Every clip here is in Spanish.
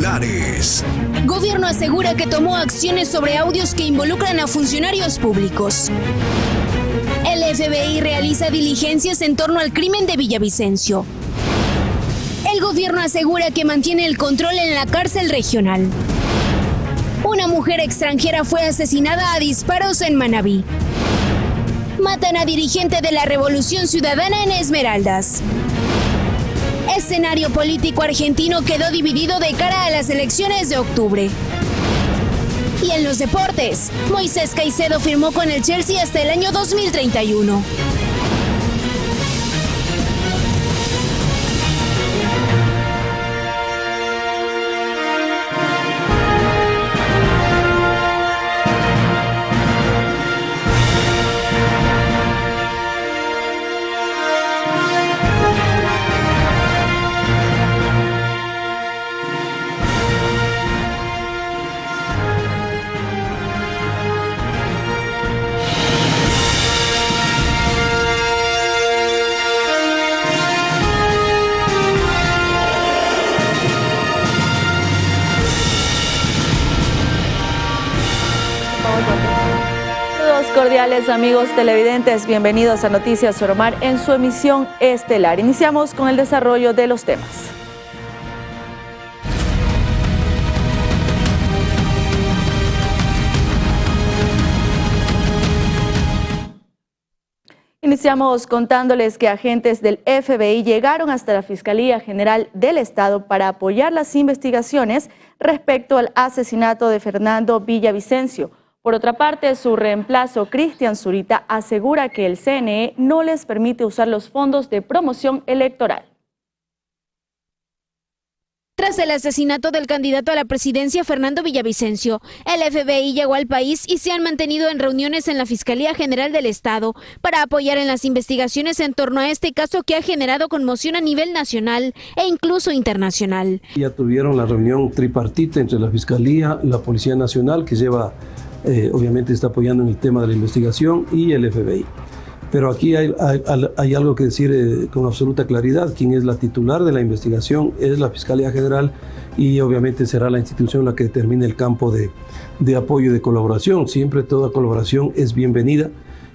titulares. Gobierno asegura que tomó acciones sobre audios que involucran a funcionarios públicos. El FBI realiza diligencias en torno al crimen de Villavicencio. El gobierno asegura que mantiene el control en la cárcel regional. Una mujer extranjera fue asesinada a disparos en Manabí. Matan a dirigente de la Revolución Ciudadana en Esmeraldas. Escenario político argentino quedó dividido de cara a las elecciones de octubre. Y en los deportes, Moisés Caicedo firmó con el Chelsea hasta el año 2031. Cordiales amigos televidentes, bienvenidos a Noticias Soromar en su emisión estelar. Iniciamos con el desarrollo de los temas. Iniciamos contándoles que agentes del FBI llegaron hasta la Fiscalía General del Estado para apoyar las investigaciones respecto al asesinato de Fernando Villavicencio. Por otra parte, su reemplazo, Cristian Zurita, asegura que el CNE no les permite usar los fondos de promoción electoral. Tras el asesinato del candidato a la presidencia Fernando Villavicencio, el FBI llegó al país y se han mantenido en reuniones en la Fiscalía General del Estado para apoyar en las investigaciones en torno a este caso que ha generado conmoción a nivel nacional e incluso internacional. Ya tuvieron la reunión tripartita entre la Fiscalía, la Policía Nacional, que obviamente está apoyando en el tema de la investigación, y el FBI. Pero aquí hay algo que decir con absoluta claridad. Quien es la titular de la investigación es la Fiscalía General y obviamente será la institución la que determine el campo de apoyo y de colaboración. Siempre toda colaboración es bienvenida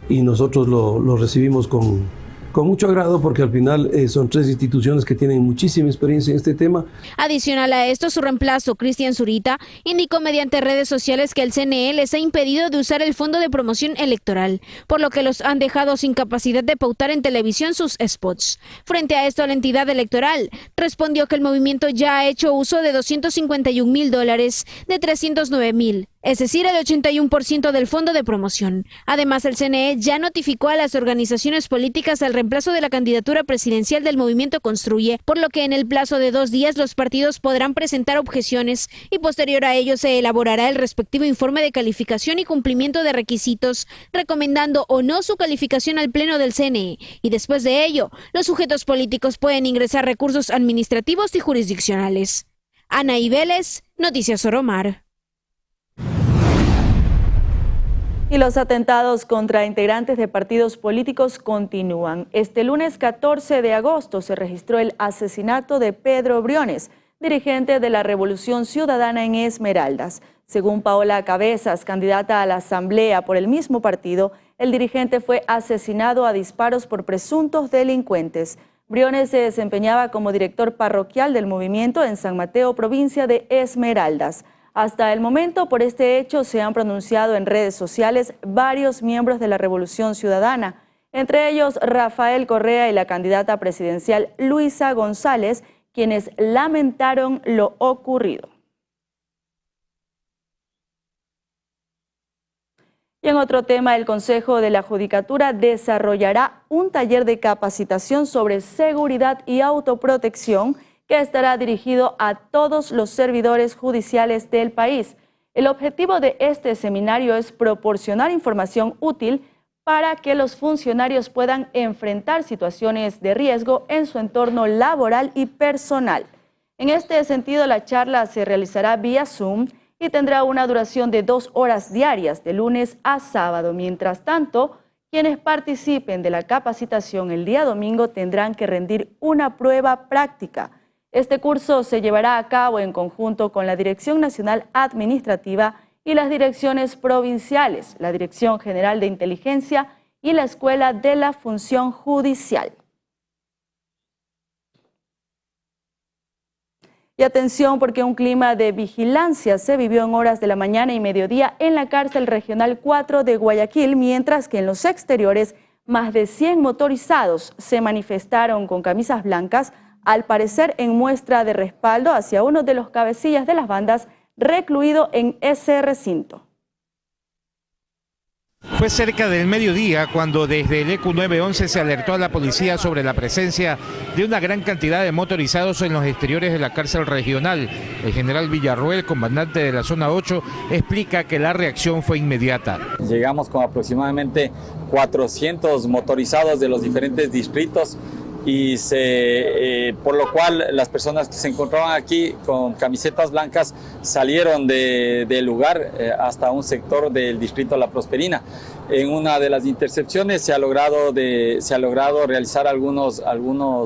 y nosotros lo recibimos con mucho agrado porque al final son tres instituciones que tienen muchísima experiencia en este tema. Adicional a esto, su reemplazo, Cristian Zurita, indicó mediante redes sociales que el CNE les ha impedido de usar el Fondo de Promoción Electoral, por lo que los han dejado sin capacidad de pautar en televisión sus spots. Frente a esto, la entidad electoral respondió que el movimiento ya ha hecho uso de $251,000 de 309,000. Es decir, el 81% del fondo de promoción. Además, el CNE ya notificó a las organizaciones políticas el reemplazo de la candidatura presidencial del movimiento Construye, por lo que en el plazo de 2 días los partidos podrán presentar objeciones y posterior a ello se elaborará el respectivo informe de calificación y cumplimiento de requisitos, recomendando o no su calificación al Pleno del CNE. Y después de ello, los sujetos políticos pueden ingresar recursos administrativos y jurisdiccionales. Anaí Vélez, Noticias Soromar. Y los atentados contra integrantes de partidos políticos continúan. Este lunes 14 de agosto se registró el asesinato de Pedro Briones, dirigente de la Revolución Ciudadana en Esmeraldas. Según Paola Cabezas, candidata a la Asamblea por el mismo partido, el dirigente fue asesinado a disparos por presuntos delincuentes. Briones se desempeñaba como director parroquial del movimiento en San Mateo, provincia de Esmeraldas. Hasta el momento, por este hecho, se han pronunciado en redes sociales varios miembros de la Revolución Ciudadana, entre ellos Rafael Correa y la candidata presidencial Luisa González, quienes lamentaron lo ocurrido. Y en otro tema, el Consejo de la Judicatura desarrollará un taller de capacitación sobre seguridad y autoprotección que estará dirigido a todos los servidores judiciales del país. El objetivo de este seminario es proporcionar información útil para que los funcionarios puedan enfrentar situaciones de riesgo en su entorno laboral y personal. En este sentido, la charla se realizará vía Zoom y tendrá una duración de 2 horas diarias, de lunes a sábado. Mientras tanto, quienes participen de la capacitación el día domingo tendrán que rendir una prueba práctica. Este curso se llevará a cabo en conjunto con la Dirección Nacional Administrativa y las direcciones provinciales, la Dirección General de Inteligencia y la Escuela de la Función Judicial. Y atención, porque un clima de vigilancia se vivió en horas de la mañana y mediodía en la cárcel regional 4 de Guayaquil, mientras que en los exteriores más de 100 motorizados se manifestaron con camisas blancas, al parecer en muestra de respaldo hacia uno de los cabecillas de las bandas recluido en ese recinto. Fue cerca del mediodía cuando desde el EQ 911 se alertó a la policía sobre la presencia de una gran cantidad de motorizados en los exteriores de la cárcel regional. El general Villarroel, comandante de la zona 8, explica que la reacción fue inmediata. Llegamos con aproximadamente 400 motorizados de los diferentes distritos y por lo cual las personas que se encontraban aquí con camisetas blancas salieron del lugar hasta un sector del distrito La Prosperina. En una de las intercepciones se ha logrado realizar algunos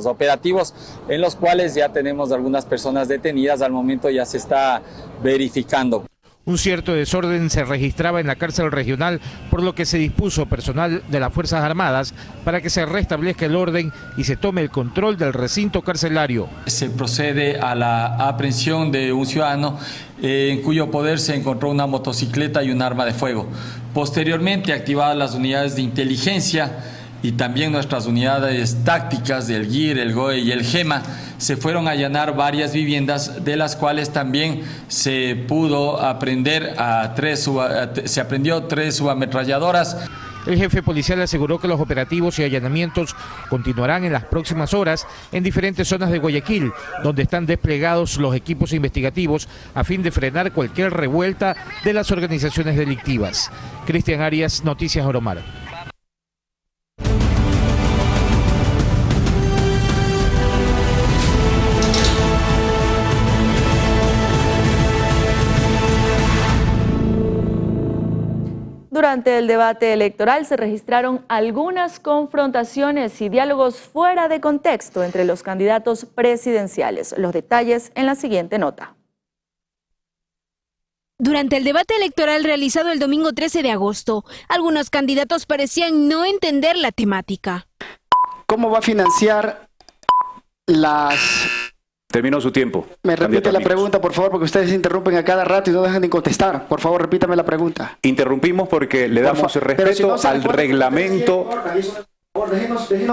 operativos en los cuales ya tenemos algunas personas detenidas. Al momento ya se está verificando. Un cierto desorden se registraba en la cárcel regional, por lo que se dispuso personal de las Fuerzas Armadas para que se restablezca el orden y se tome el control del recinto carcelario. Se procede a la aprehensión de un ciudadano en cuyo poder se encontró una motocicleta y un arma de fuego. Posteriormente, activadas las unidades de inteligencia y también nuestras unidades tácticas del GIR, el GOE y el GEMA, se fueron a allanar varias viviendas, de las cuales también se pudo aprender se aprendió 3 subametralladoras. El jefe policial aseguró que los operativos y allanamientos continuarán en las próximas horas en diferentes zonas de Guayaquil, donde están desplegados los equipos investigativos a fin de frenar cualquier revuelta de las organizaciones delictivas. Cristian Arias, Noticias Oromar. Durante el debate electoral se registraron algunas confrontaciones y diálogos fuera de contexto entre los candidatos presidenciales. Los detalles en la siguiente nota. Durante el debate electoral realizado el domingo 13 de agosto, algunos candidatos parecían no entender la temática. ¿Cómo va a financiar las...? Terminó su tiempo. Me repite la pregunta, por favor, porque ustedes interrumpen a cada rato y no dejan de contestar. Por favor, repítame la pregunta. Interrumpimos porque le damos respeto al reglamento.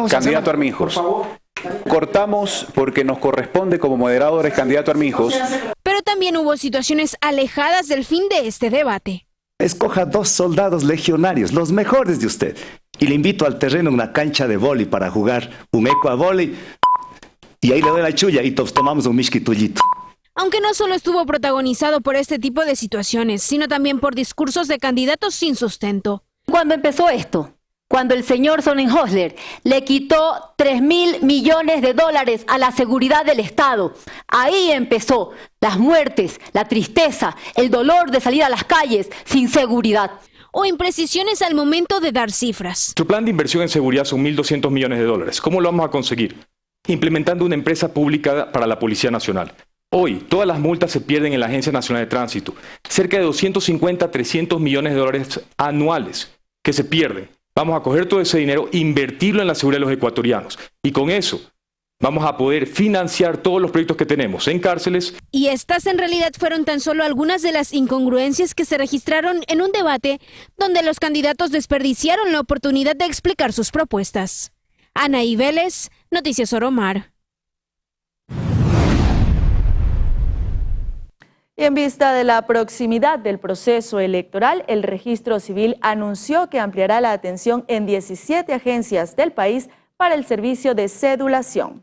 Candidato Arminjos. Cortamos porque nos corresponde como moderadores, candidato Arminjos. Pero también hubo situaciones alejadas del fin de este debate. Escoja 2 soldados legionarios, los mejores de usted, y le invito al terreno, una cancha de vóley para jugar un eco a vóley. Y ahí le doy la chulla y tomamos un misquitullito. Aunque no solo estuvo protagonizado por este tipo de situaciones, sino también por discursos de candidatos sin sustento. Cuando empezó esto, cuando el señor Sonnenhösler le quitó $3.000 millones a la seguridad del Estado, ahí empezó las muertes, la tristeza, el dolor de salir a las calles sin seguridad. O imprecisiones al momento de dar cifras. Su plan de inversión en seguridad son $1.200 millones. ¿Cómo lo vamos a conseguir? Implementando una empresa pública para la Policía Nacional. Hoy, todas las multas se pierden en la Agencia Nacional de Tránsito. Cerca de 250 a 300 millones de dólares anuales que se pierden. Vamos a coger todo ese dinero, invertirlo en la seguridad de los ecuatorianos. Y con eso vamos a poder financiar todos los proyectos que tenemos en cárceles. Y estas en realidad fueron tan solo algunas de las incongruencias que se registraron en un debate donde los candidatos desperdiciaron la oportunidad de explicar sus propuestas. Anaí Vélez, Noticias Oromar. Y en vista de la proximidad del proceso electoral, el Registro Civil anunció que ampliará la atención en 17 agencias del país para el servicio de cedulación.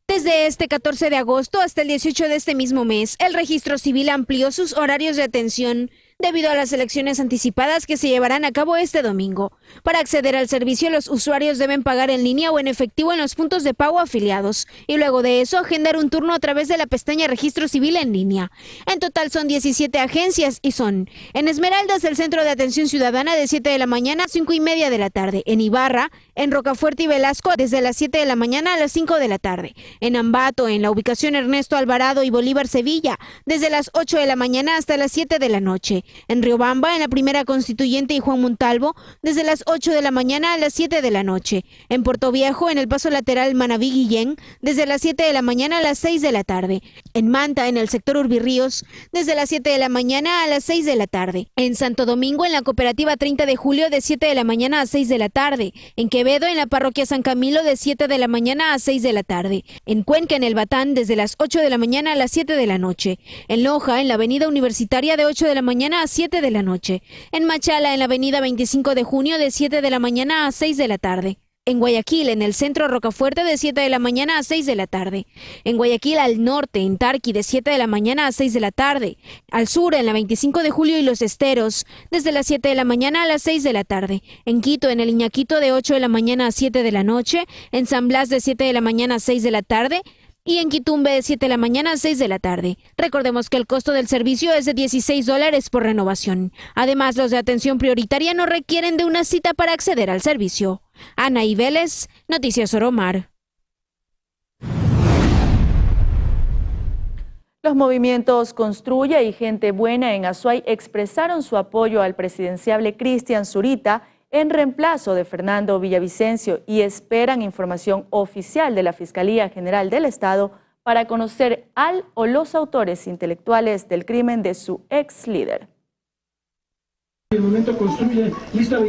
Desde este 14 de agosto hasta el 18 de este mismo mes, el Registro Civil amplió sus horarios de atención debido a las elecciones anticipadas que se llevarán a cabo este domingo. Para acceder al servicio, los usuarios deben pagar en línea o en efectivo en los puntos de pago afiliados y luego de eso agendar un turno a través de la pestaña Registro Civil en línea. En total son 17 agencias y son: en Esmeraldas, el Centro de Atención Ciudadana, de 7 de la mañana a 5:30 de la tarde; en Ibarra, en Rocafuerte y Velasco, desde las 7 de la mañana a las 5 de la tarde; en Ambato, en la ubicación Ernesto Alvarado y Bolívar Sevilla, desde las 8 de la mañana hasta las 7 de la noche; en Riobamba, en la Primera Constituyente y Juan Montalvo, desde las 8 de la mañana a las 7 de la noche; en Puerto Viejo, en el Paso Lateral Manaví-Guillén, desde las 7 de la mañana a las 6 de la tarde; en Manta, en el sector Urbirríos, desde las 7 de la mañana a las 6 de la tarde; en Santo Domingo, en la Cooperativa 30 de Julio, de 7 de la mañana a 6 de la tarde; en Quevedo, en la Parroquia San Camilo, de 7 de la mañana a 6 de la tarde; en Cuenca, en el Batán, desde las 8 de la mañana a las 7 de la noche; en Loja, en la Avenida Universitaria, de 8 de la mañana a 7 de la noche; en Machala, en la Avenida 25 de Junio, de 7 de la mañana a 6 de la tarde; en Guayaquil, en el centro Rocafuerte, de 7 de la mañana a 6 de la tarde; en Guayaquil al norte, en Tarqui, de 7 de la mañana a 6 de la tarde; al sur, en la 25 de Julio y Los Esteros, desde las 7 de la mañana a las 6 de la tarde; en Quito, en el Iñaquito, de 8 de la mañana a 7 de la noche; en San Blas, de 7 de la mañana a 6 de la tarde; y en Quitumbe, de 7 de la mañana a 6 de la tarde. Recordemos que el costo del servicio es de $16 por renovación. Además, los de atención prioritaria no requieren de una cita para acceder al servicio. Ana y Vélez, Noticias Oromar. Los movimientos Construye y Gente Buena en Azuay expresaron su apoyo al presidenciable Cristian Zurita en reemplazo de Fernando Villavicencio y esperan información oficial de la Fiscalía General del Estado para conocer al o los autores intelectuales del crimen de su ex líder.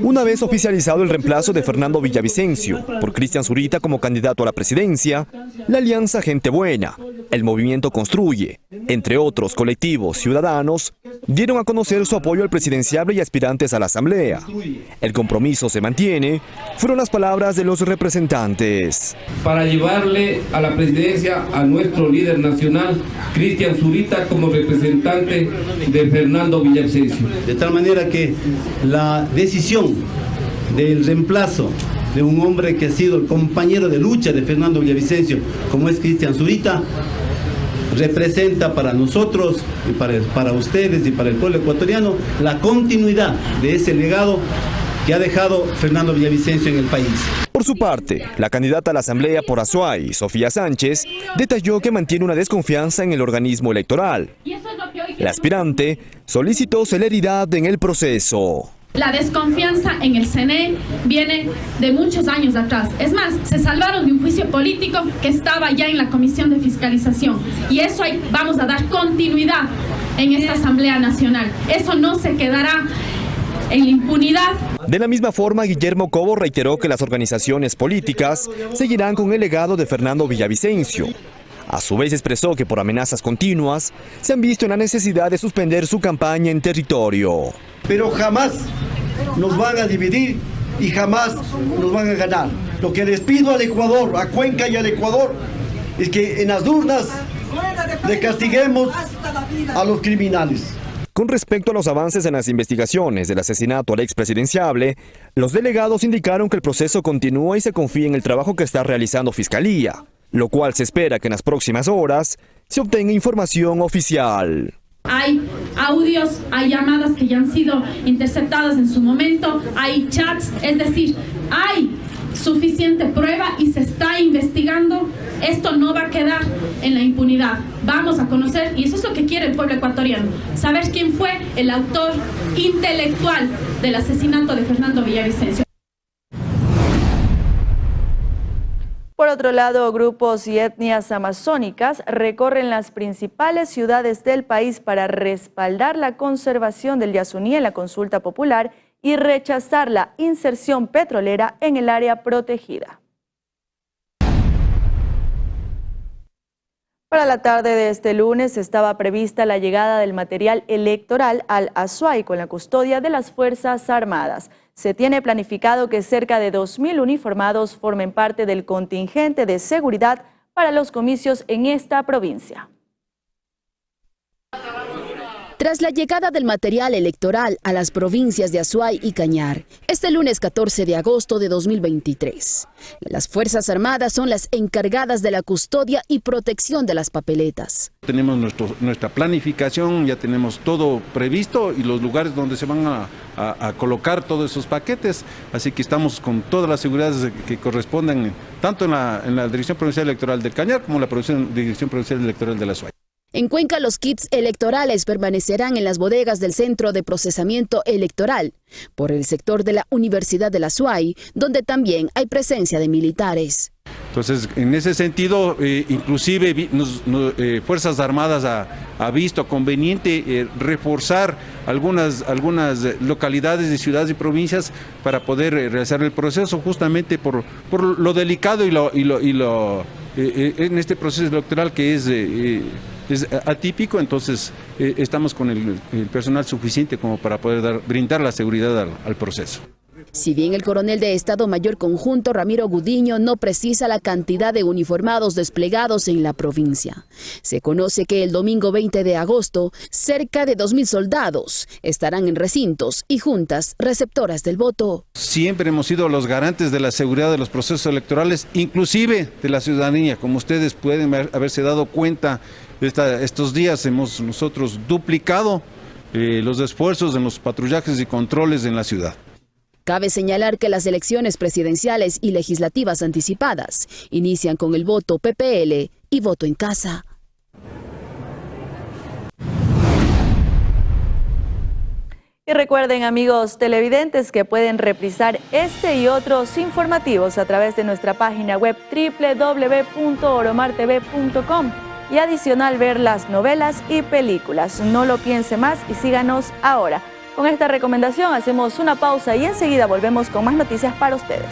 Una vez oficializado el reemplazo de Fernando Villavicencio por Cristian Zurita como candidato a la presidencia, la Alianza Gente Buena, el Movimiento Construye, entre otros colectivos ciudadanos, dieron a conocer su apoyo al presidenciable y aspirantes a la Asamblea. El compromiso se mantiene, fueron las palabras de los representantes. Para llevarle a la presidencia a nuestro líder nacional, Cristian Zurita, como representante de Fernando Villavicencio. De tal manera que la decisión del reemplazo de un hombre que ha sido el compañero de lucha de Fernando Villavicencio, como es Cristian Zurita, representa para nosotros y para ustedes y para el pueblo ecuatoriano la continuidad de ese legado que ha dejado Fernando Villavicencio en el país. Por su parte, la candidata a la Asamblea por Azuay, Sofía Sánchez, detalló que mantiene una desconfianza en el organismo electoral. La aspirante solicitó celeridad en el proceso. La desconfianza en el CNE viene de muchos años atrás. Es más, se salvaron de un juicio político que estaba ya en la Comisión de Fiscalización. Y eso vamos a dar continuidad en esta Asamblea Nacional. Eso no se quedará en la impunidad. De la misma forma, Guillermo Cobo reiteró que las organizaciones políticas seguirán con el legado de Fernando Villavicencio. A su vez expresó que por amenazas continuas se han visto en la necesidad de suspender su campaña en territorio. Pero jamás nos van a dividir y jamás nos van a ganar. Lo que les pido al Ecuador, a Cuenca y al Ecuador, es que en las urnas le castiguemos a los criminales. Con respecto a los avances en las investigaciones del asesinato al expresidenciable, los delegados indicaron que el proceso continúa y se confía en el trabajo que está realizando Fiscalía, lo cual se espera que en las próximas horas se obtenga información oficial. Hay audios, hay llamadas que ya han sido interceptadas en su momento, hay chats, es decir, hay suficiente prueba y se está investigando. Esto no va a quedar en la impunidad. Vamos a conocer, y eso es lo que quiere el pueblo ecuatoriano, saber quién fue el autor intelectual del asesinato de Fernando Villavicencio. Por otro lado, grupos y etnias amazónicas recorren las principales ciudades del país para respaldar la conservación del Yasuní en la consulta popular y rechazar la inserción petrolera en el área protegida. Para la tarde de este lunes estaba prevista la llegada del material electoral al Azuay con la custodia de las Fuerzas Armadas. Se tiene planificado que cerca de 2.000 uniformados formen parte del contingente de seguridad para los comicios en esta provincia. Tras la llegada del material electoral a las provincias de Azuay y Cañar, este lunes 14 de agosto de 2023, las Fuerzas Armadas son las encargadas de la custodia y protección de las papeletas. Tenemos nuestra planificación, ya tenemos todo previsto y los lugares donde se van a colocar todos esos paquetes, así que estamos con todas las seguridades que corresponden tanto en la Dirección Provincial Electoral del Cañar como en la Dirección Provincial Electoral de la Azuay. En Cuenca, los kits electorales permanecerán en las bodegas del Centro de Procesamiento Electoral, por el sector de la Universidad de la Azuay, donde también hay presencia de militares. Entonces, en ese sentido, inclusive Fuerzas Armadas ha visto conveniente reforzar algunas localidades de ciudades y provincias para poder realizar el proceso, justamente por lo delicado en este proceso electoral que es atípico. Entonces estamos con el personal suficiente como para poder brindar la seguridad al proceso. Si bien el coronel de Estado Mayor Conjunto, Ramiro Gudiño, no precisa la cantidad de uniformados desplegados en la provincia, se conoce que el domingo 20 de agosto, cerca de 2.000 soldados estarán en recintos y juntas receptoras del voto. Siempre hemos sido los garantes de la seguridad de los procesos electorales, inclusive de la ciudadanía. Como ustedes pueden haberse dado cuenta, estos días hemos nosotros duplicado los esfuerzos en los patrullajes y controles en la ciudad. Cabe señalar que las elecciones presidenciales y legislativas anticipadas inician con el voto PPL y voto en casa. Y recuerden, amigos televidentes, que pueden reprisar este y otros informativos a través de nuestra página web www.oromartv.com y adicional ver las novelas y películas. No lo piense más y síganos ahora. Con esta recomendación hacemos una pausa y enseguida volvemos con más noticias para ustedes.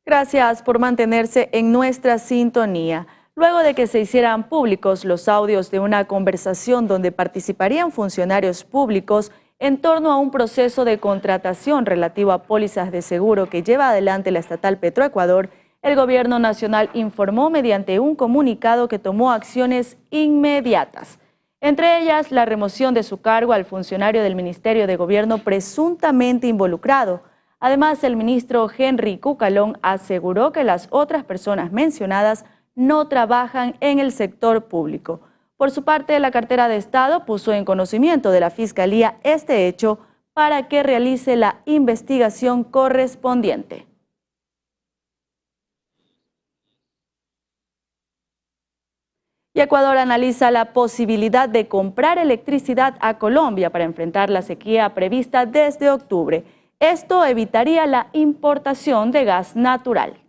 Gracias por mantenerse en nuestra sintonía. Luego de que se hicieran públicos los audios de una conversación donde participarían funcionarios públicos en torno a un proceso de contratación relativo a pólizas de seguro que lleva adelante la estatal Petroecuador, el Gobierno Nacional informó mediante un comunicado que tomó acciones inmediatas. Entre ellas, la remoción de su cargo al funcionario del Ministerio de Gobierno presuntamente involucrado. Además, el ministro Henry Cucalón aseguró que las otras personas mencionadas no trabajan en el sector público. Por su parte, la cartera de Estado puso en conocimiento de la Fiscalía este hecho para que realice la investigación correspondiente. Y Ecuador analiza la posibilidad de comprar electricidad a Colombia para enfrentar la sequía prevista desde octubre. Esto evitaría la importación de gas natural.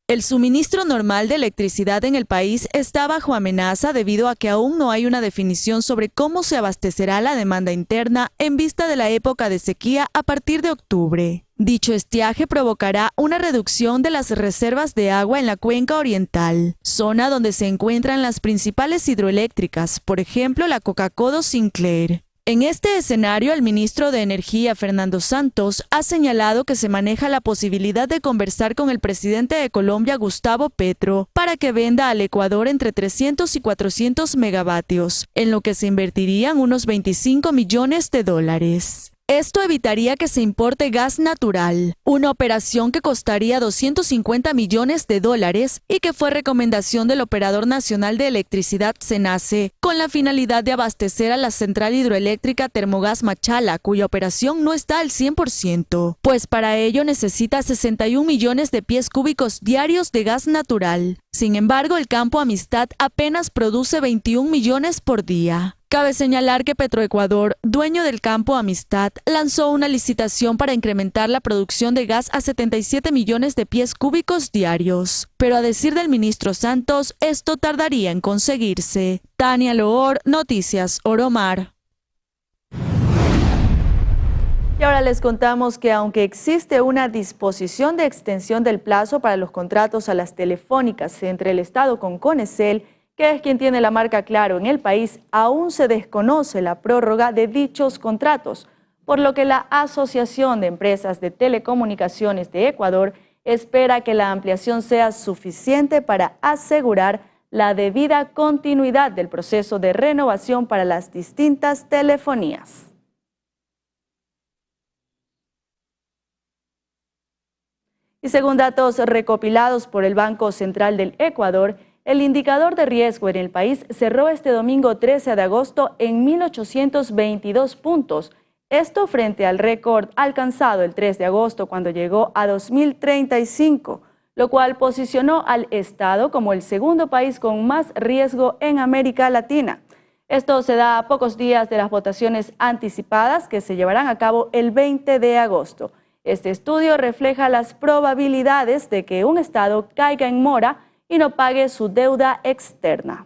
El suministro normal de electricidad en el país está bajo amenaza debido a que aún no hay una definición sobre cómo se abastecerá la demanda interna en vista de la época de sequía a partir de octubre. Dicho estiaje provocará una reducción de las reservas de agua en la cuenca oriental, zona donde se encuentran las principales hidroeléctricas, por ejemplo la Coca-Codo Sinclair. En este escenario, el ministro de Energía, Fernando Santos, ha señalado que se maneja la posibilidad de conversar con el presidente de Colombia, Gustavo Petro, para que venda al Ecuador entre 300 y 400 megavatios, en lo que se invertirían unos 25 millones de dólares. Esto evitaría que se importe gas natural, una operación que costaría 250 millones de dólares y que fue recomendación del Operador Nacional de Electricidad SENACE, con la finalidad de abastecer a la central hidroeléctrica Termogas Machala, cuya operación no está al 100%, pues para ello necesita 61 millones de pies cúbicos diarios de gas natural. Sin embargo, el campo Amistad apenas produce 21 millones por día. Cabe señalar que Petroecuador, dueño del campo Amistad, lanzó una licitación para incrementar la producción de gas a 77 millones de pies cúbicos diarios. Pero a decir del ministro Santos, esto tardaría en conseguirse. Tania Loor, Noticias Oromar. Y ahora les contamos que aunque existe una disposición de extensión del plazo para los contratos a las telefónicas entre el Estado con Conecel, que es quien tiene la marca Claro en el país, aún se desconoce la prórroga de dichos contratos, por lo que la Asociación de Empresas de Telecomunicaciones de Ecuador espera que la ampliación sea suficiente para asegurar la debida continuidad del proceso de renovación para las distintas telefonías. Y según datos recopilados por el Banco Central del Ecuador, el indicador de riesgo en el país cerró este domingo 13 de agosto en 1.822 puntos. Esto frente al récord alcanzado el 3 de agosto cuando llegó a 2.035, lo cual posicionó al Estado como el segundo país con más riesgo en América Latina. Esto se da a pocos días de las votaciones anticipadas que se llevarán a cabo el 20 de agosto. Este estudio refleja las probabilidades de que un Estado caiga en mora y no pague su deuda externa.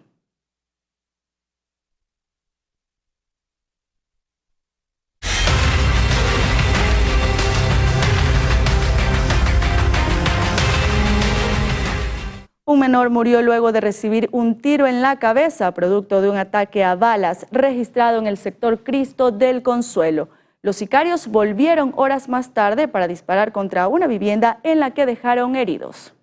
Un menor murió luego de recibir un tiro en la cabeza, producto de un ataque a balas registrado en el sector Cristo del Consuelo. Los sicarios volvieron horas más tarde para disparar contra una vivienda en la que dejaron heridos.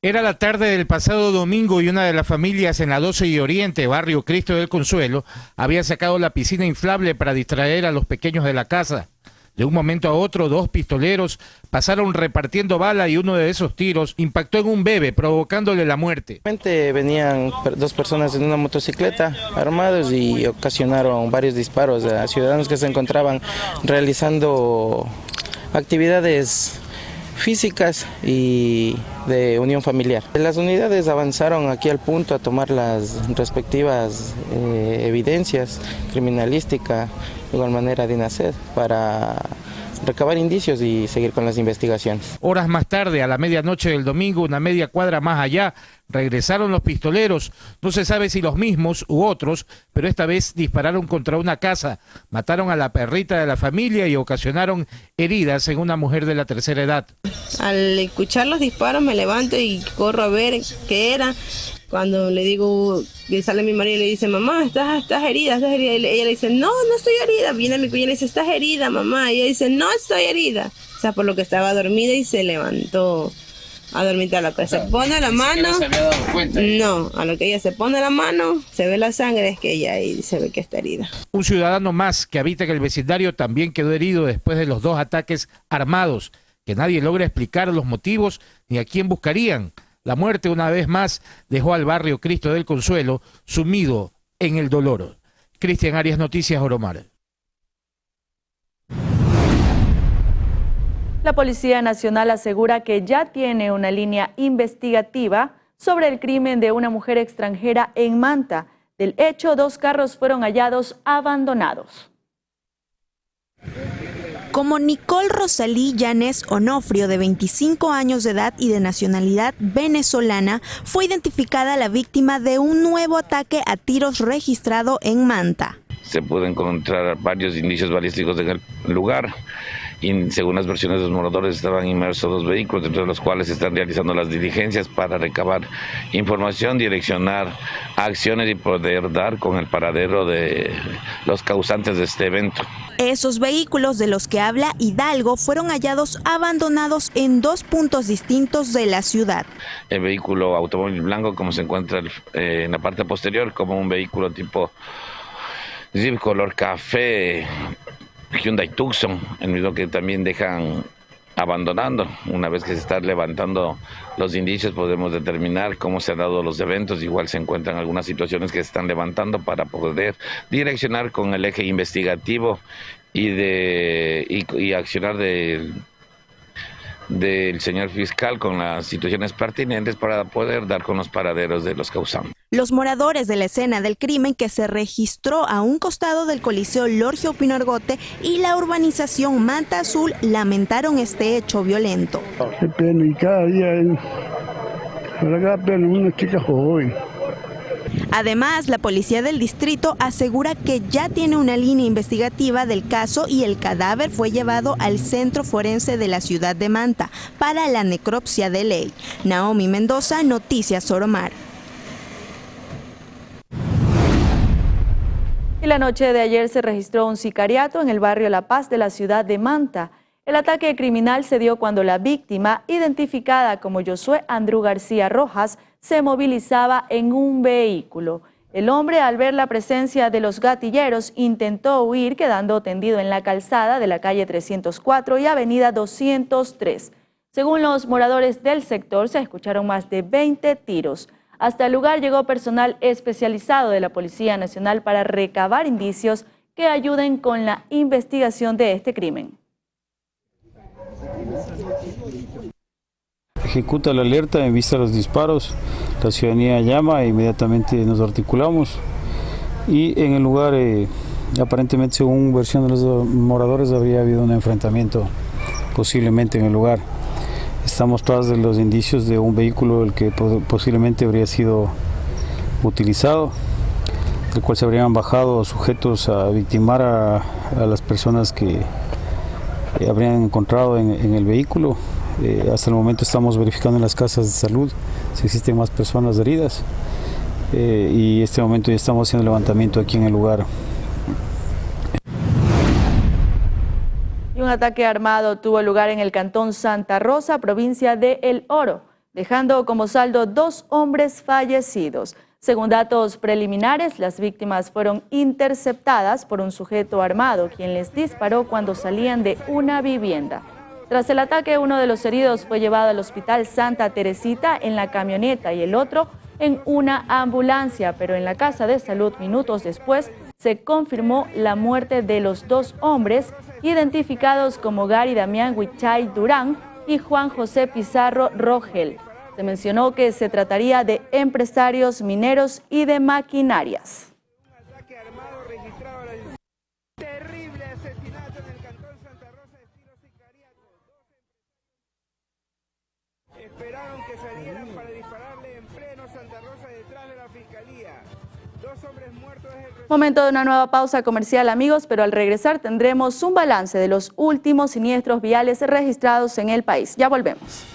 Era la tarde del pasado domingo y una de las familias en la 12 y Oriente, barrio Cristo del Consuelo, había sacado la piscina inflable para distraer a los pequeños de la casa. De un momento a otro, dos pistoleros pasaron repartiendo bala y uno de esos tiros impactó en un bebé, provocándole la muerte. Venían dos personas en una motocicleta armados y ocasionaron varios disparos a ciudadanos que se encontraban realizando actividades físicas y de unión familiar. Las unidades avanzaron aquí al punto a tomar las respectivas evidencias criminalísticas, de igual manera DINASED, para recabar indicios y seguir con las investigaciones. Horas más tarde, a la medianoche del domingo, una media cuadra más allá, regresaron los pistoleros. No se sabe si los mismos u otros, pero esta vez dispararon contra una casa, mataron a la perrita de la familia y ocasionaron heridas en una mujer de la tercera edad. Al escuchar los disparos me levanto y corro a ver qué era. Cuando le digo, le sale mi marido y le dice, mamá, estás herida, estás herida. Y ella le dice, no estoy herida. Viene mi cuñada y le dice, estás herida, mamá. Y ella dice, no estoy herida. O sea, por lo que estaba dormida y se levantó a dormir la casa. Se pone la mano. ¿No se había dado cuenta? No, a lo que ella se pone la mano, se ve la sangre, es que ella ahí se ve que está herida. Un ciudadano más que habita en el vecindario también quedó herido después de los dos ataques armados, que nadie logra explicar los motivos ni a quién buscarían. La muerte, una vez más, dejó al barrio Cristo del Consuelo sumido en el dolor. Cristian Arias, Noticias Oromar. La Policía Nacional asegura que ya tiene una línea investigativa sobre el crimen de una mujer extranjera en Manta. Del hecho, 2 carros fueron hallados abandonados. Como Nicole Rosalí Llanes Onofrio, de 25 años de edad y de nacionalidad venezolana, fue identificada la víctima de un nuevo ataque a tiros registrado en Manta. Se pueden encontrar varios indicios balísticos en el lugar. Y según las versiones de los moradores, estaban inmersos 2 vehículos, entre los cuales se están realizando las diligencias para recabar información, direccionar acciones y poder dar con el paradero de los causantes de este evento. Esos vehículos de los que habla Hidalgo fueron hallados abandonados en 2 puntos distintos de la ciudad. El vehículo automóvil blanco, como se encuentra en la parte posterior, como un vehículo tipo Jeep color café, Hyundai Tucson, el mismo que también dejan abandonando. Una vez que se están levantando los indicios, podemos determinar cómo se han dado los eventos. Igual se encuentran algunas situaciones que se están levantando para poder direccionar con el eje investigativo y accionar del señor fiscal con las situaciones pertinentes para poder dar con los paraderos de los causantes. Los moradores de la escena del crimen, que se registró a un costado del Coliseo Lorgio Pinargote y la urbanización Manta Azul, lamentaron este hecho violento. Qué pena, y cada día por acá pena una chica joven. Además, la policía del distrito asegura que ya tiene una línea investigativa del caso y el cadáver fue llevado al centro forense de la ciudad de Manta para la necropsia de ley. Naomi Mendoza, Noticias Soromar. Y la noche de ayer se registró un sicariato en el barrio La Paz de la ciudad de Manta. El ataque criminal se dio cuando la víctima, identificada como Josué Andrew García Rojas, se movilizaba en un vehículo. El hombre, al ver la presencia de los gatilleros, intentó huir, quedando tendido en la calzada de la calle 304 y avenida 203. Según los moradores del sector, se escucharon más de 20 tiros. Hasta el lugar llegó personal especializado de la Policía Nacional para recabar indicios que ayuden con la investigación de este crimen. Ejecuta la alerta en vista de los disparos, la ciudadanía llama e inmediatamente nos articulamos y en el lugar aparentemente, según versión de los moradores, habría habido un enfrentamiento posiblemente en el lugar. Estamos tras de los indicios de un vehículo el que posiblemente habría sido utilizado, del cual se habrían bajado sujetos a victimar a las personas que habrían encontrado en el vehículo. Hasta el momento estamos verificando en las casas de salud si existen más personas heridas y en este momento ya estamos haciendo levantamiento aquí en el lugar. Y un ataque armado tuvo lugar en el cantón Santa Rosa, provincia de El Oro, dejando como saldo 2 hombres fallecidos. Según datos preliminares, las víctimas fueron interceptadas por un sujeto armado, quien les disparó cuando salían de una vivienda. Tras el ataque, uno de los heridos fue llevado al hospital Santa Teresita en la camioneta y el otro en una ambulancia, pero en la casa de salud minutos después se confirmó la muerte de los 2 hombres, identificados como Gary Damián Huichay Durán y Juan José Pizarro Rogel. Se mencionó que se trataría de empresarios mineros y de maquinarias. Esperaron que salieran para dispararle en pleno Santa Rosa detrás de la fiscalía. 2 hombres muertos desde el... Momento de una nueva pausa comercial, amigos, pero al regresar tendremos un balance de los últimos siniestros viales registrados en el país. Ya volvemos.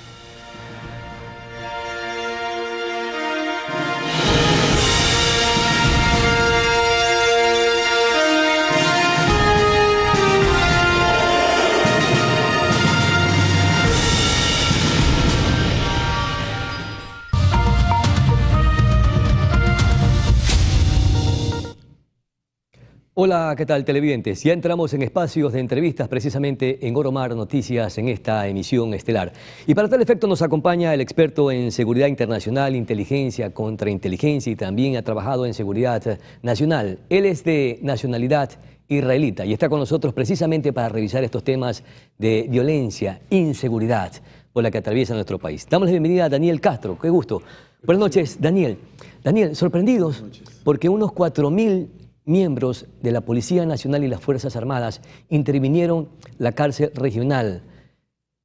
Hola, ¿qué tal, televidentes? Ya entramos en espacios de entrevistas precisamente en Oro Mar Noticias en esta emisión estelar. Y para tal efecto nos acompaña el experto en seguridad internacional, inteligencia, contrainteligencia y también ha trabajado en seguridad nacional. Él es de nacionalidad israelita y está con nosotros precisamente para revisar estos temas de violencia, inseguridad por la que atraviesa nuestro país. Damos la bienvenida a Daniel Castro. Qué gusto. Buenas noches, Daniel. Daniel, sorprendidos porque unos 4.000 miembros de la Policía Nacional y las Fuerzas Armadas intervinieron la cárcel regional.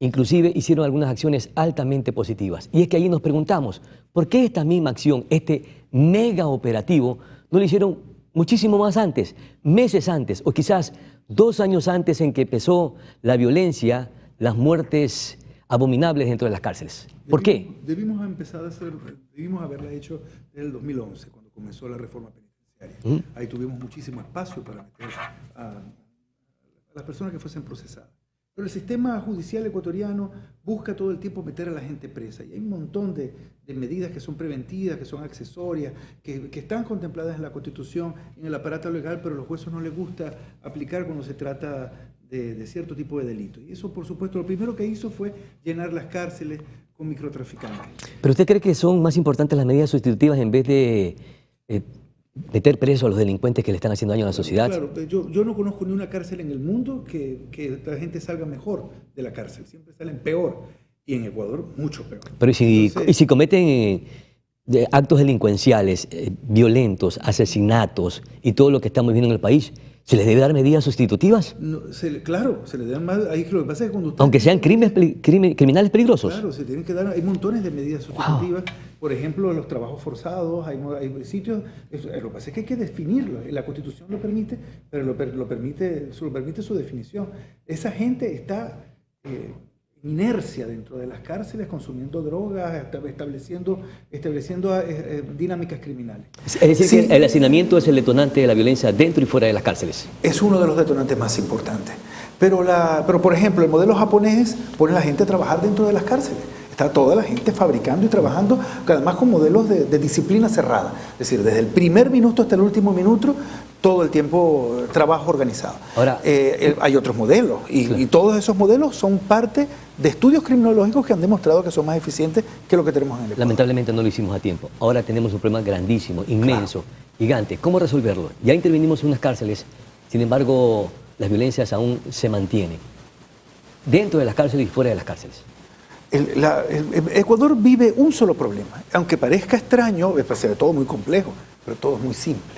Inclusive hicieron algunas acciones altamente positivas. Y es que allí nos preguntamos, ¿por qué esta misma acción, este mega operativo, no lo hicieron muchísimo más antes, meses antes, o quizás 2 años antes en que empezó la violencia, las muertes abominables dentro de las cárceles? ¿Por qué? Debimos haberla hecho en el 2011, cuando comenzó la reforma penitenciaria. Ahí tuvimos muchísimo espacio para meter a las personas que fuesen procesadas. Pero el sistema judicial ecuatoriano busca todo el tiempo meter a la gente presa. Y hay un montón de medidas que son preventivas, que son accesorias, que están contempladas en la Constitución, en el aparato legal, pero a los jueces no les gusta aplicar cuando se trata de cierto tipo de delito. Y eso, por supuesto, lo primero que hizo fue llenar las cárceles con microtraficantes. ¿Pero usted cree que son más importantes las medidas sustitutivas en vez de meter preso a los delincuentes que le están haciendo daño a la sociedad? Claro, yo no conozco ni una cárcel en el mundo que la gente salga mejor de la cárcel, siempre salen peor, y en Ecuador mucho peor. Pero ¿y si cometen actos delincuenciales, violentos, asesinatos y todo lo que estamos viendo en el país, ¿se les debe dar medidas sustitutivas? No, claro, se les dan más. Ahí lo que pasa es que cuando aunque sean criminales peligrosos. Claro, se tienen que dar, hay montones de medidas sustitutivas Por ejemplo, los trabajos forzados, hay sitios, lo que pasa es que hay que definirlo, la Constitución lo permite, pero lo permite su definición. Esa gente está en inercia dentro de las cárceles, consumiendo drogas, estableciendo dinámicas criminales. Es decir, que el hacinamiento es el detonante de la violencia dentro y fuera de las cárceles. Es uno de los detonantes más importantes. Pero por ejemplo, el modelo japonés pone a la gente a trabajar dentro de las cárceles. Está toda la gente fabricando y trabajando, además con modelos de disciplina cerrada. Es decir, desde el primer minuto hasta el último minuto, todo el tiempo trabajo organizado. Ahora, hay otros modelos y todos esos modelos son parte de estudios criminológicos que han demostrado que son más eficientes que lo que tenemos en el Ecuador. Lamentablemente no lo hicimos a tiempo. Ahora tenemos un problema grandísimo, inmenso, gigante. ¿Cómo resolverlo? Ya intervenimos en unas cárceles, sin embargo, las violencias aún se mantienen. Dentro de las cárceles y fuera de las cárceles. El Ecuador vive un solo problema, aunque parezca extraño, se ve todo muy complejo, pero todo es muy simple.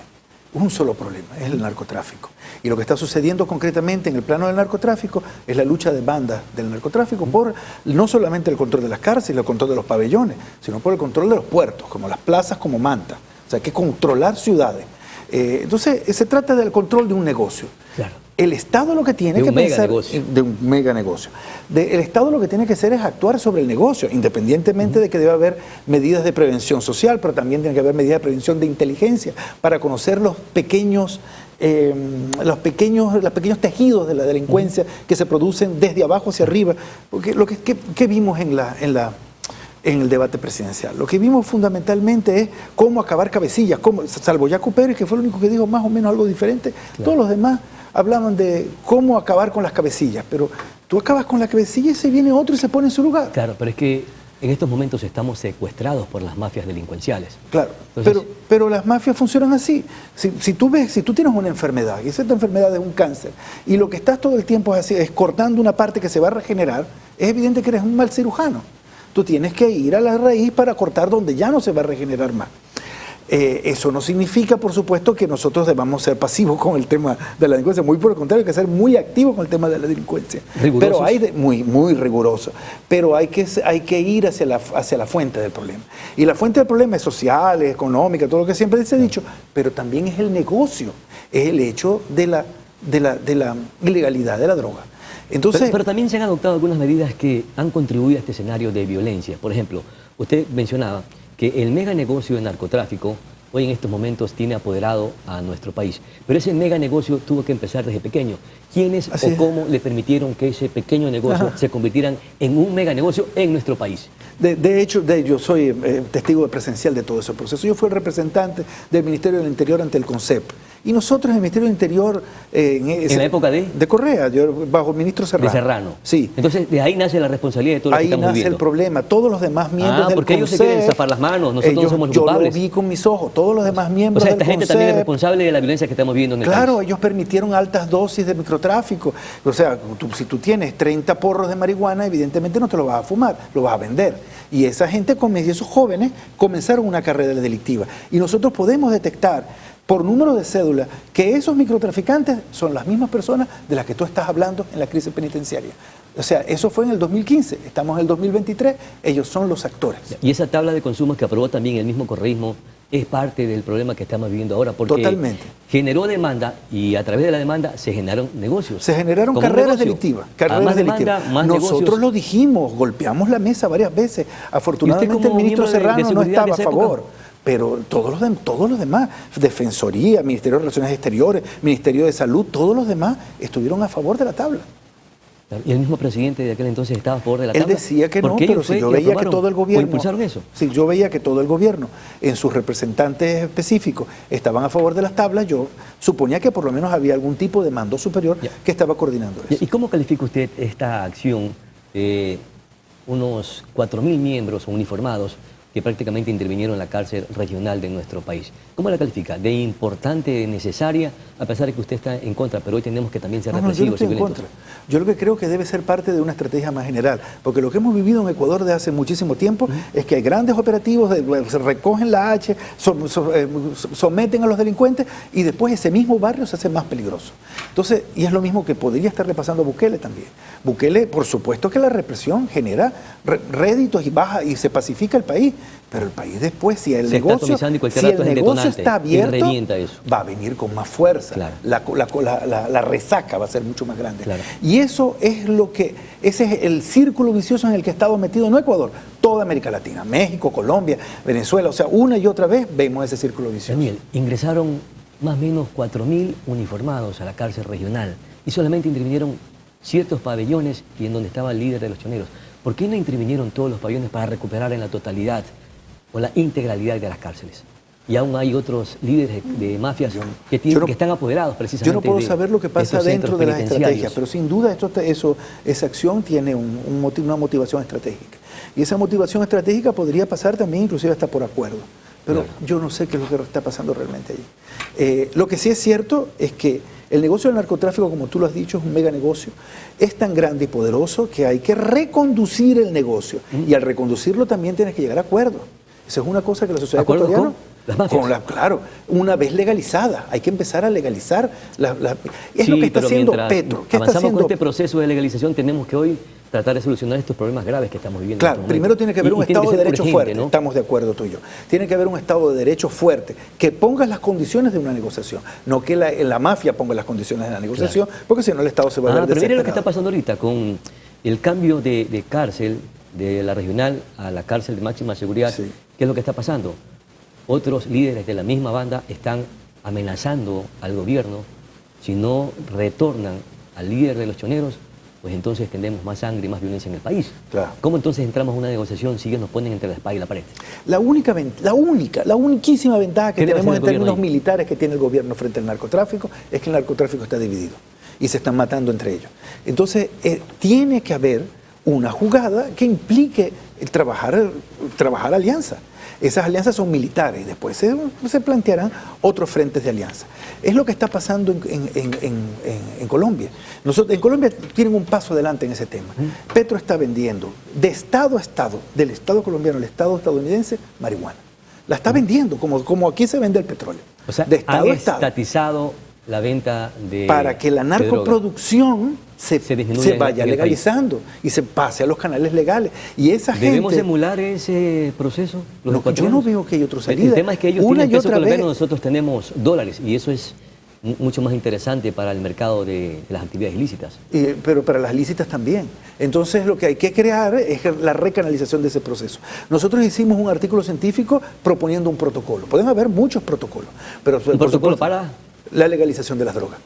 Un solo problema, es el narcotráfico. Y lo que está sucediendo concretamente en el plano del narcotráfico es la lucha de bandas del narcotráfico por no solamente el control de las cárceles, el control de los pabellones, sino por el control de los puertos, como las plazas, como Manta. O sea, hay que controlar ciudades. Entonces, se trata del control de un negocio. Claro. El Estado lo que tiene que pensar de un mega negocio. El Estado lo que tiene que hacer es actuar sobre el negocio, independientemente de que debe haber medidas de prevención social, pero también tiene que haber medidas de prevención de inteligencia para conocer los pequeños tejidos de la delincuencia que se producen desde abajo hacia arriba. Porque ¿qué vimos en el debate presidencial? Lo que vimos fundamentalmente es cómo acabar cabecillas, salvo Yacu Pérez, que fue el único que dijo más o menos algo diferente. Claro. Todos los demás hablaban de cómo acabar con las cabecillas, pero tú acabas con la cabecilla y se viene otro y se pone en su lugar. Claro, pero es que en estos momentos estamos secuestrados por las mafias delincuenciales. Claro, entonces, pero las mafias funcionan así. Si tú tienes una enfermedad, y esa enfermedad es un cáncer, y lo que estás todo el tiempo es cortando una parte que se va a regenerar, es evidente que eres un mal cirujano. Tú tienes que ir a la raíz para cortar donde ya no se va a regenerar más. Eso no significa, por supuesto, que nosotros debamos ser pasivos con el tema de la delincuencia. Muy por el contrario, hay que ser muy activos con el tema de la delincuencia. Pero muy riguroso. Pero hay que ir hacia la fuente del problema. Y la fuente del problema es social, es económica, todo lo que siempre se ha dicho, pero también es el negocio, es el hecho de la ilegalidad de la droga. Entonces, pero también se han adoptado algunas medidas que han contribuido a este escenario de violencia. Por ejemplo, usted mencionaba que el mega negocio de narcotráfico hoy en estos momentos tiene apoderado a nuestro país. Pero ese mega negocio tuvo que empezar desde pequeño. ¿Quiénes o cómo le permitieron que ese pequeño negocio se convirtieran en un mega negocio en nuestro país? De hecho, yo soy testigo presencial de todo ese proceso. Yo fui el representante del Ministerio del Interior ante el CONCEP. Y nosotros en el Ministerio del Interior... ¿En la época de? De Correa, bajo el ministro Serrano. De Serrano. Sí. Entonces, de ahí nace la responsabilidad de todo lo que estamos viviendo. Ahí nace el problema. Todos los demás miembros del porque CONCEP... ellos se quieren zafar las manos, nosotros somos culpables. Yo lo vi con mis ojos. Todos los demás miembros del CONCEP... O sea, esta gente también es responsable de la violencia que estamos viviendo en el país. Claro, ellos permitieron altas dosis de microtráfico. O sea, si tú tienes 30 porros de marihuana, evidentemente no te lo vas a fumar, lo vas a vender. Y esa gente, esos jóvenes, comenzaron una carrera delictiva. Y nosotros podemos detectar por número de cédula que esos microtraficantes son las mismas personas de las que tú estás hablando en la crisis penitenciaria. O sea, eso fue en el 2015, estamos en el 2023, ellos son los actores. Y esa tabla de consumos que aprobó también el mismo correísmo es parte del problema que estamos viviendo ahora, porque totalmente generó demanda y a través de la demanda se generaron negocios. Se generaron carreras delictivas. Nosotros lo dijimos, golpeamos la mesa varias veces. Afortunadamente el ministro Serrano no estaba a favor. Pero todos los demás, Defensoría, Ministerio de Relaciones Exteriores, Ministerio de Salud, todos los demás estuvieron a favor de la tabla. ¿Y el mismo presidente de aquel entonces estaba a favor de la tabla? Él decía que no, pero si yo veía que todo el gobierno... ¿Impulsaron eso? Si yo veía que todo el gobierno, en sus representantes específicos, estaban a favor de las tablas, yo suponía que por lo menos había algún tipo de mando superior que estaba coordinando eso. ¿Y cómo califica usted esta acción de unos 4.000 miembros uniformados que prácticamente intervinieron en la cárcel regional de nuestro país? ¿Cómo la califica? ¿De importante, de necesaria, a pesar de que usted está en contra, pero hoy tenemos que también ser represivos y violentos? Yo lo que creo que debe ser parte de una estrategia más general, porque lo que hemos vivido en Ecuador desde hace muchísimo tiempo es que hay grandes operativos, se recogen la H, someten a los delincuentes y después ese mismo barrio se hace más peligroso. Entonces, y es lo mismo que podría estarle pasando a Bukele también. Bukele, por supuesto que la represión genera réditos y baja y se pacifica el país, pero el país después, si el Se está negocio, atomizando y cualquier si dato el es negocio detonante está y abierto, revienta eso. va a venir con más fuerza. Claro. La resaca va a ser mucho más grande. Claro. Y eso es ese es el círculo vicioso en el que ha estado metido no Ecuador, toda América Latina, México, Colombia, Venezuela, o sea, una y otra vez vemos ese círculo vicioso. Daniel, ingresaron más o menos 4.000 uniformados a la cárcel regional y solamente intervinieron ciertos pabellones y en donde estaba el líder de los choneros. ¿Por qué no intervinieron todos los pabellones para recuperar en la totalidad o la integralidad de las cárceles? Y aún hay otros líderes de mafias que están apoderados precisamente. Yo no puedo saber lo que pasa dentro de las estrategias, pero sin duda esa acción tiene una motivación estratégica. Y esa motivación estratégica podría pasar también inclusive hasta por acuerdo. Pero yo no sé qué es lo que está pasando realmente allí. Lo que sí es cierto es que el negocio del narcotráfico, como tú lo has dicho, es un mega negocio. Es tan grande y poderoso que hay que reconducir el negocio. Y al reconducirlo también tienes que llegar a acuerdos. Esa es una cosa que la sociedad ecuatoriana... Claro, una vez legalizada, hay que empezar a legalizar. Es lo que está haciendo Petro. Avanzamos con este proceso de legalización, tenemos que hoy tratar de solucionar estos problemas graves que estamos viviendo. Claro, primero tiene que haber un Estado de Derecho fuerte, ¿no? Estamos de acuerdo tú y yo. Tiene que haber un Estado de Derecho fuerte, que ponga las condiciones de una negociación, no que la mafia ponga las condiciones de la negociación, porque si no el Estado se va a ver desesperado. Pero mire lo que está pasando ahorita con el cambio de cárcel, de la regional a la cárcel de máxima seguridad. Sí. ¿Qué es lo que está pasando? Otros líderes de la misma banda están amenazando al gobierno. Si no retornan al líder de los choneros, pues entonces tendremos más sangre y más violencia en el país. Claro. ¿Cómo entonces entramos a una negociación si ellos nos ponen entre la espada y la pared? La uniquísima ventaja que tenemos en términos militares que tiene el gobierno frente al narcotráfico es que el narcotráfico está dividido y se están matando entre ellos. Entonces, tiene que haber una jugada que implique el trabajar alianza. Esas alianzas son militares y después se plantearán otros frentes de alianza. Es lo que está pasando en Colombia. En Colombia tienen un paso adelante en ese tema. Petro está vendiendo de estado a estado, del estado colombiano al estado estadounidense, marihuana. La está vendiendo, como aquí se vende el petróleo. O sea, de estado han a estado. Estatizado la venta de para que la narcoproducción se vaya legalizando y se pase a los canales legales. Y esa ¿Debemos emular ese proceso? Yo no veo que hay otra salida. El tema es que ellos tienen peso colombiano, nosotros tenemos dólares, y eso es mucho más interesante para el mercado de las actividades ilícitas. Pero para las lícitas también. Entonces lo que hay que crear es la recanalización de ese proceso. Nosotros hicimos un artículo científico proponiendo un protocolo. Pueden haber muchos protocolos. Pero ¿un protocolo para? La legalización de las drogas.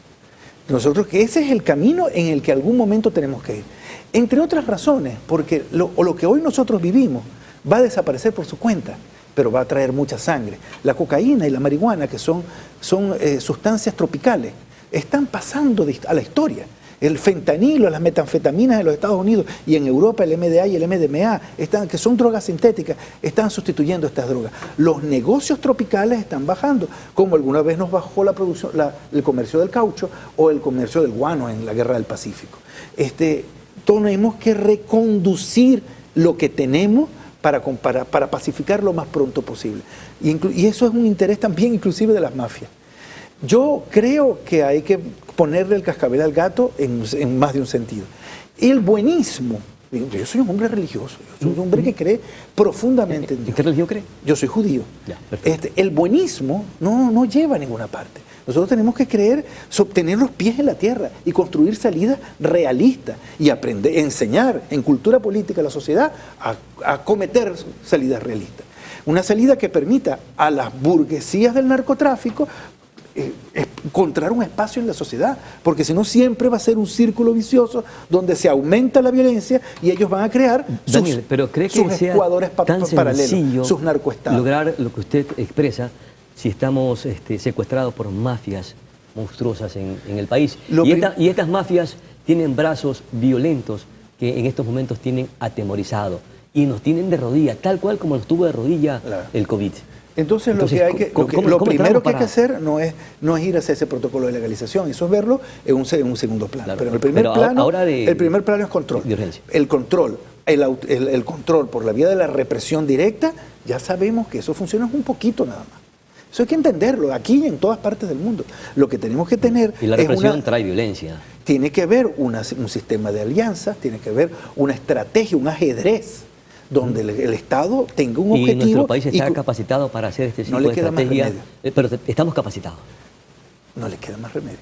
Nosotros que ese es el camino en el que algún momento tenemos que ir. Entre otras razones, porque lo que hoy nosotros vivimos va a desaparecer por su cuenta, pero va a traer mucha sangre. La cocaína y la marihuana, que son sustancias tropicales, están pasando a la historia. El fentanilo, las metanfetaminas en los Estados Unidos y en Europa el MDA y el MDMA, que son drogas sintéticas, están sustituyendo estas drogas. Los negocios tropicales están bajando, como alguna vez nos bajó el comercio del caucho o el comercio del guano en la Guerra del Pacífico. Tenemos que reconducir lo que tenemos para pacificar lo más pronto posible. Y eso es un interés también inclusive de las mafias. Yo creo que hay que ponerle el cascabel al gato en más de un sentido. El buenismo, yo soy un hombre religioso, yo soy un hombre que cree profundamente en Dios. ¿En qué religión cree? Yo soy judío. El buenismo no lleva a ninguna parte. Nosotros tenemos que tener los pies en la tierra y construir salidas realistas y enseñar en cultura política a la sociedad a cometer salidas realistas. Una salida que permita a las burguesías del narcotráfico encontrar un espacio en la sociedad, porque si no siempre va a ser un círculo vicioso donde se aumenta la violencia y ellos van a crear pero ¿cree que sus escuadores paralelos, sus narcoestados. Lograr lo que usted expresa si estamos secuestrados por mafias monstruosas en el país? Y estas mafias tienen brazos violentos que en estos momentos tienen atemorizado y nos tienen de rodilla, tal cual como nos tuvo de rodilla el COVID. Entonces lo primero que hay que hacer no es ir hacia ese protocolo de legalización, eso es verlo en un segundo plano. Claro, pero en el primer plano es control. El control por la vía de la represión directa, ya sabemos que eso funciona un poquito nada más. Eso hay que entenderlo, aquí y en todas partes del mundo. Lo que tenemos que tener y la represión trae violencia. Tiene que haber un sistema de alianzas, tiene que haber una estrategia, un ajedrez, donde el Estado tenga un objetivo. ¿Y nuestro país está capacitado para hacer este tipo de estrategia? Pero estamos capacitados. No le queda más remedio.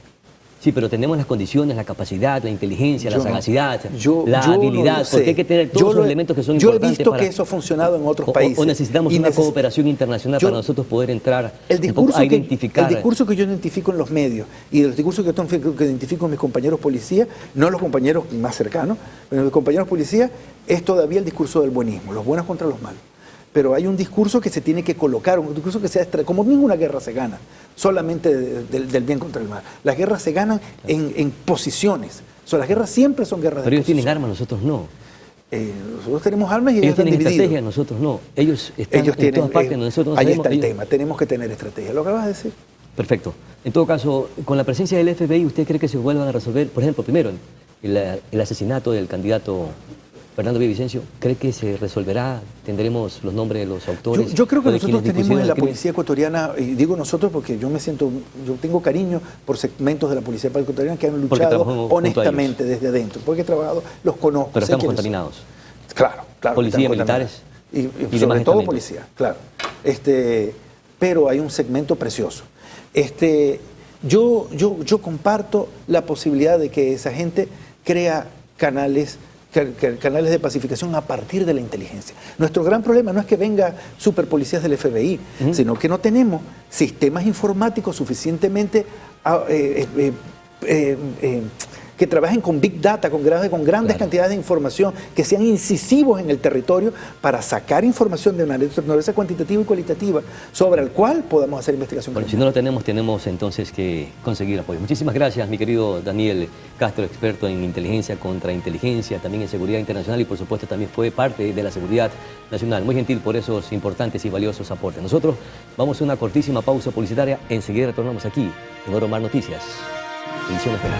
Sí, pero tenemos las condiciones, la capacidad, la inteligencia, la sagacidad, la habilidad, porque hay que tener todos los elementos que son importantes. Yo he visto que eso ha funcionado en otros países. O necesitamos una cooperación internacional para nosotros poder entrar a identificar. El discurso que yo identifico en los medios y el discurso que identifico en mis compañeros policías, no los compañeros más cercanos, pero los compañeros policías, es todavía el discurso del buenismo, los buenos contra los malos. Pero hay un discurso que se tiene que colocar, un discurso que sea, como ninguna guerra se gana, solamente del bien contra el mal. Las guerras se ganan en posiciones. Las guerras siempre son guerras de posiciones. Pero ellos tienen armas, nosotros no. Nosotros tenemos armas y ellos están tienen divididos. Estrategia, nosotros no. Ellos están en todas partes, nosotros no ahí sabemos. está el tema, tenemos que tener estrategia. Lo acabas de decir. Perfecto. En todo caso, con la presencia del FBI, ¿usted cree que se vuelvan a resolver, por ejemplo, primero, el asesinato del candidato Fernando Villavicencio? ¿Cree que se resolverá? ¿Tendremos los nombres de los autores? Yo creo que nosotros tenemos en la policía ecuatoriana, y digo nosotros porque yo tengo cariño por segmentos de la policía ecuatoriana que han luchado honestamente desde adentro, porque he trabajado, los conozco. Pero estamos contaminados. Claro. Policía, militares. Y sobre todo policía, claro. Pero hay un segmento precioso. Yo comparto la posibilidad de que esa gente crea canales de pacificación a partir de la inteligencia. Nuestro gran problema no es que venga superpolicías del FBI, sino que no tenemos sistemas informáticos suficientemente que trabajen con Big Data, con grandes cantidades de información, que sean incisivos en el territorio para sacar información de una naturaleza cuantitativa y cualitativa sobre el cual podamos hacer investigación. Bueno, si no lo tenemos entonces que conseguir apoyo. Muchísimas gracias, mi querido Daniel Castro, experto en inteligencia, contrainteligencia, también en seguridad internacional y por supuesto también fue parte de la seguridad nacional. Muy gentil por esos importantes y valiosos aportes. Nosotros vamos a una cortísima pausa publicitaria, enseguida retornamos aquí en Oro Mar Noticias, edición especial.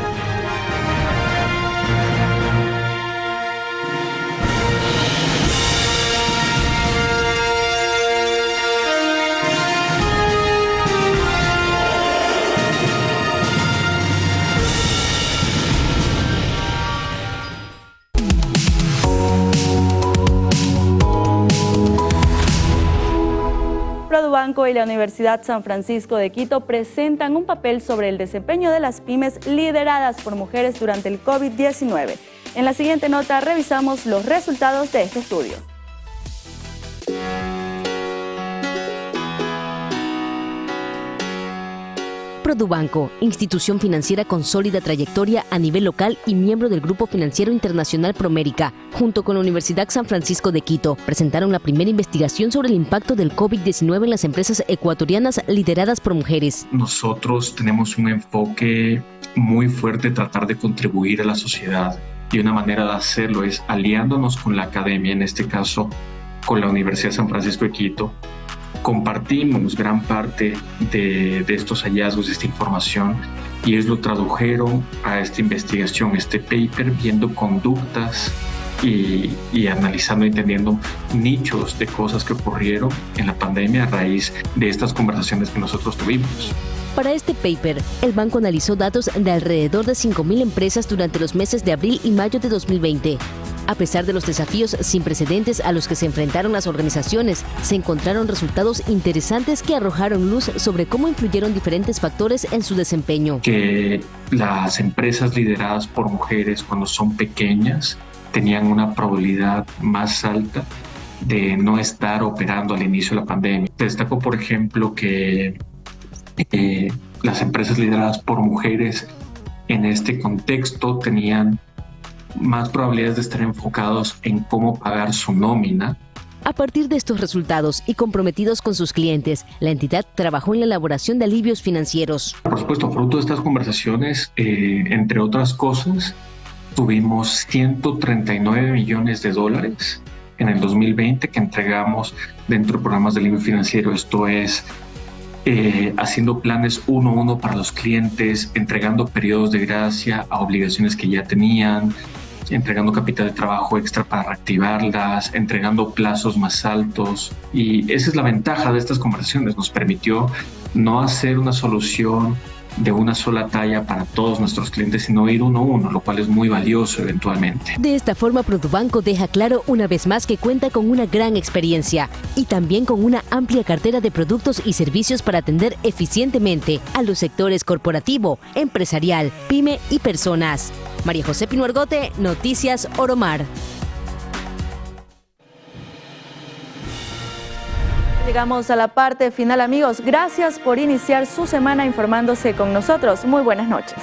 Produbanco y la Universidad San Francisco de Quito presentan un papel sobre el desempeño de las pymes lideradas por mujeres durante el COVID-19. En la siguiente nota revisamos los resultados de este estudio. Produbanco, institución financiera con sólida trayectoria a nivel local y miembro del Grupo Financiero Internacional Promérica, junto con la Universidad San Francisco de Quito, presentaron la primera investigación sobre el impacto del COVID-19 en las empresas ecuatorianas lideradas por mujeres. Nosotros tenemos un enfoque muy fuerte de tratar de contribuir a la sociedad y una manera de hacerlo es aliándonos con la academia, en este caso con la Universidad San Francisco de Quito. Compartimos gran parte de estos hallazgos, de esta información, y ellos lo tradujeron a esta investigación, este paper, viendo conductas y analizando, entendiendo nichos de cosas que ocurrieron en la pandemia a raíz de estas conversaciones que nosotros tuvimos. Para este paper, el banco analizó datos de alrededor de 5.000 empresas durante los meses de abril y mayo de 2020. A pesar de los desafíos sin precedentes a los que se enfrentaron las organizaciones, se encontraron resultados interesantes que arrojaron luz sobre cómo influyeron diferentes factores en su desempeño. Que las empresas lideradas por mujeres, cuando son pequeñas, tenían una probabilidad más alta de no estar operando al inicio de la pandemia. Destacó, por ejemplo, que las empresas lideradas por mujeres en este contexto tenían más probabilidades de estar enfocados en cómo pagar su nómina. A partir de estos resultados y comprometidos con sus clientes, la entidad trabajó en la elaboración de alivios financieros. Por supuesto, fruto de estas conversaciones, entre otras cosas, tuvimos $139 millones en el 2020 que entregamos dentro de programas de alivio financiero. Esto es haciendo planes 1-1 para los clientes, entregando periodos de gracia a obligaciones que ya tenían, entregando capital de trabajo extra para reactivarlas, entregando plazos más altos. Y esa es la ventaja de estas conversaciones. Nos permitió no hacer una solución de una sola talla para todos nuestros clientes, sino ir uno a uno, lo cual es muy valioso eventualmente. De esta forma, Produbanco deja claro una vez más que cuenta con una gran experiencia y también con una amplia cartera de productos y servicios para atender eficientemente a los sectores corporativo, empresarial, pyme y personas. María José Pino Argote, Noticias Oromar. Llegamos a la parte final, amigos. Gracias por iniciar su semana informándose con nosotros. Muy buenas noches.